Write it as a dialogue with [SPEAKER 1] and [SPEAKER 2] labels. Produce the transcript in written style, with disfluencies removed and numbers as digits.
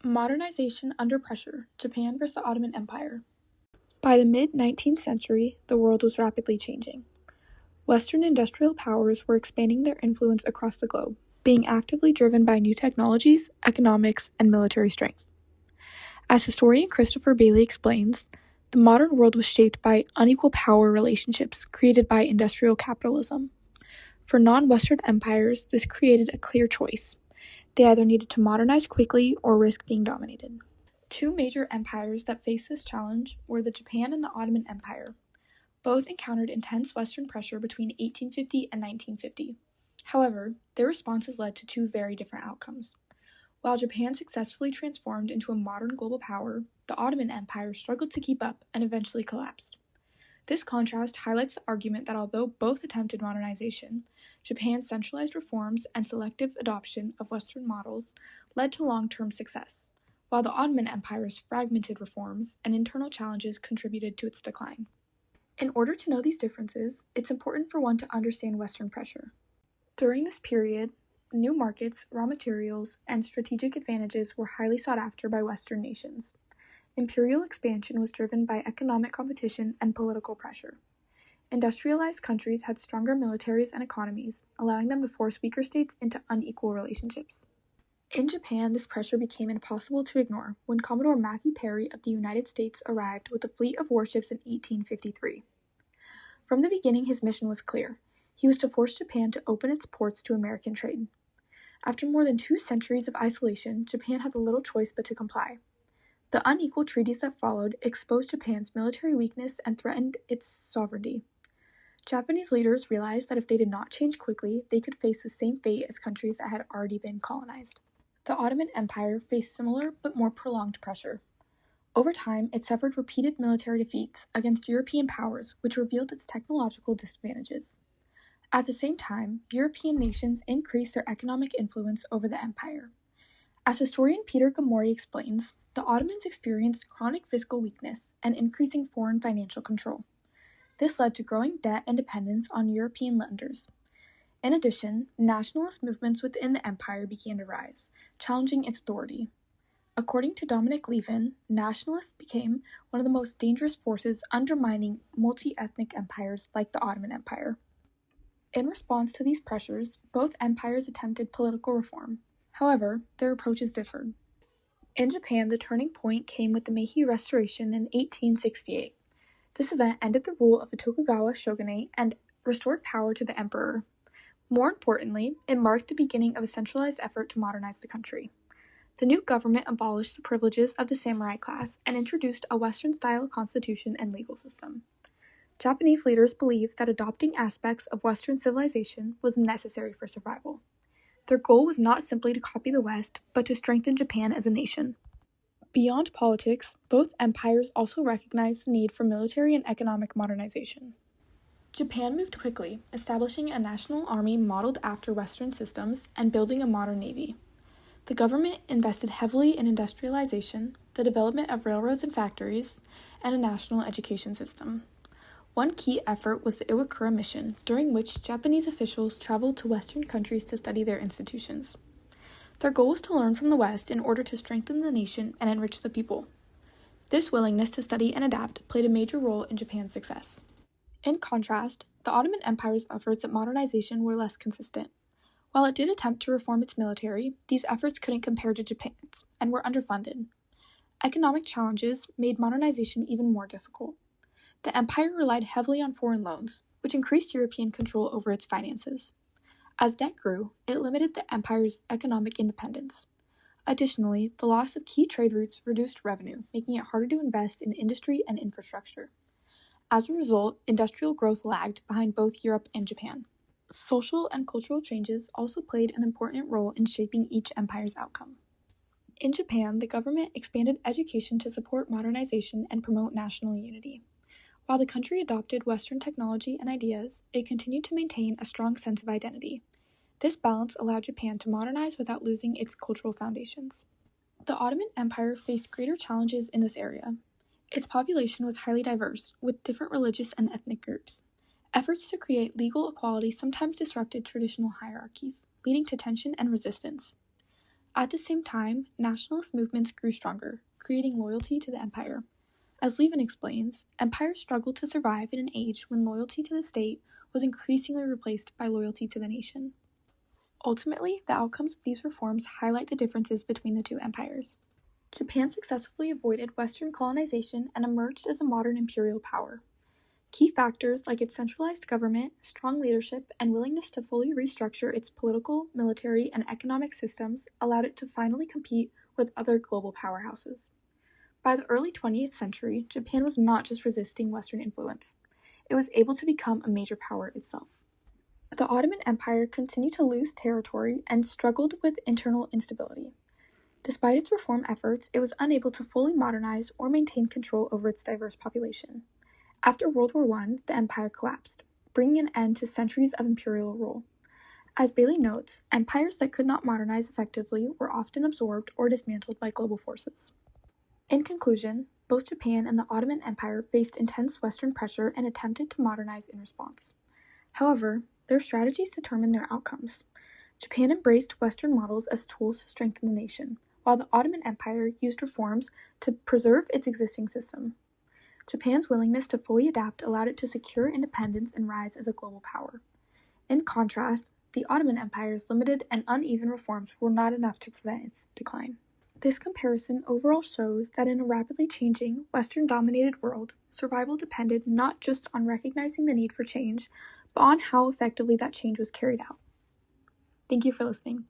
[SPEAKER 1] Modernization under pressure, Japan versus the Ottoman Empire. By the mid-19th century, the world was rapidly changing. Western industrial powers were expanding their influence across the globe, being actively driven by new technologies, economics, and military strength. As historian Christopher Bailey explains, the modern world was shaped by unequal power relationships created by industrial capitalism. For non-Western empires, this created a clear choice. They either needed to modernize quickly or risk being dominated. Two major empires that faced this challenge were the Japan and the Ottoman Empire. Both encountered intense Western pressure between 1850 and 1950. However, their responses led to two very different outcomes. While Japan successfully transformed into a modern global power, the Ottoman Empire struggled to keep up and eventually collapsed. This contrast highlights the argument that although both attempted modernization, Japan's centralized reforms and selective adoption of Western models led to long-term success, while the Ottoman Empire's fragmented reforms and internal challenges contributed to its decline. In order to know these differences, it's important for one to understand Western pressure. During this period, new markets, raw materials, and strategic advantages were highly sought after by Western nations. Imperial expansion was driven by economic competition and political pressure. Industrialized countries had stronger militaries and economies, allowing them to force weaker states into unequal relationships. In Japan, this pressure became impossible to ignore when Commodore Matthew Perry of the United States arrived with a fleet of warships in 1853. From the beginning, his mission was clear. He was to force Japan to open its ports to American trade. After more than 2 centuries of isolation, Japan had little choice but to comply. The unequal treaties that followed exposed Japan's military weakness and threatened its sovereignty. Japanese leaders realized that if they did not change quickly, they could face the same fate as countries that had already been colonized. The Ottoman Empire faced similar but more prolonged pressure. Over time, it suffered repeated military defeats against European powers, which revealed its technological disadvantages. At the same time, European nations increased their economic influence over the empire. As historian Peter Gamori explains, the Ottomans experienced chronic fiscal weakness and increasing foreign financial control. This led to growing debt and dependence on European lenders. In addition, nationalist movements within the empire began to rise, challenging its authority. According to Dominic Levin, nationalists became one of the most dangerous forces undermining multi-ethnic empires like the Ottoman Empire. In response to these pressures, both empires attempted political reform. However, their approaches differed. In Japan, the turning point came with the Meiji Restoration in 1868. This event ended the rule of the Tokugawa shogunate and restored power to the emperor. More importantly, it marked the beginning of a centralized effort to modernize the country. The new government abolished the privileges of the samurai class and introduced a Western-style constitution and legal system. Japanese leaders believed that adopting aspects of Western civilization was necessary for survival. Their goal was not simply to copy the West, but to strengthen Japan as a nation. Beyond politics, both empires also recognized the need for military and economic modernization. Japan moved quickly, establishing a national army modeled after Western systems and building a modern navy. The government invested heavily in industrialization, the development of railroads and factories, and a national education system. One key effort was the Iwakura Mission, during which Japanese officials traveled to Western countries to study their institutions. Their goal was to learn from the West in order to strengthen the nation and enrich the people. This willingness to study and adapt played a major role in Japan's success. In contrast, the Ottoman Empire's efforts at modernization were less consistent. While it did attempt to reform its military, these efforts couldn't compare to Japan's and were underfunded. Economic challenges made modernization even more difficult. The empire relied heavily on foreign loans, which increased European control over its finances. As debt grew, it limited the empire's economic independence. Additionally, the loss of key trade routes reduced revenue, making it harder to invest in industry and infrastructure. As a result, industrial growth lagged behind both Europe and Japan. Social and cultural changes also played an important role in shaping each empire's outcome. In Japan, the government expanded education to support modernization and promote national unity. While the country adopted Western technology and ideas, it continued to maintain a strong sense of identity. This balance allowed Japan to modernize without losing its cultural foundations. The Ottoman Empire faced greater challenges in this area. Its population was highly diverse, with different religious and ethnic groups. Efforts to create legal equality sometimes disrupted traditional hierarchies, leading to tension and resistance. At the same time, nationalist movements grew stronger, creating loyalty to the empire. As Levin explains, empires struggled to survive in an age when loyalty to the state was increasingly replaced by loyalty to the nation. Ultimately, the outcomes of these reforms highlight the differences between the two empires. Japan successfully avoided Western colonization and emerged as a modern imperial power. Key factors like its centralized government, strong leadership, and willingness to fully restructure its political, military, and economic systems allowed it to finally compete with other global powerhouses. By the early 20th century, Japan was not just resisting Western influence. It was able to become a major power itself. The Ottoman Empire continued to lose territory and struggled with internal instability. Despite its reform efforts, it was unable to fully modernize or maintain control over its diverse population. After World War I, the empire collapsed, bringing an end to centuries of imperial rule. As Bailey notes, empires that could not modernize effectively were often absorbed or dismantled by global forces. In conclusion, both Japan and the Ottoman Empire faced intense Western pressure and attempted to modernize in response. However, their strategies determined their outcomes. Japan embraced Western models as tools to strengthen the nation, while the Ottoman Empire used reforms to preserve its existing system. Japan's willingness to fully adapt allowed it to secure independence and rise as a global power. In contrast, the Ottoman Empire's limited and uneven reforms were not enough to prevent its decline. This comparison overall shows that in a rapidly changing, Western-dominated world, survival depended not just on recognizing the need for change, but on how effectively that change was carried out. Thank you for listening.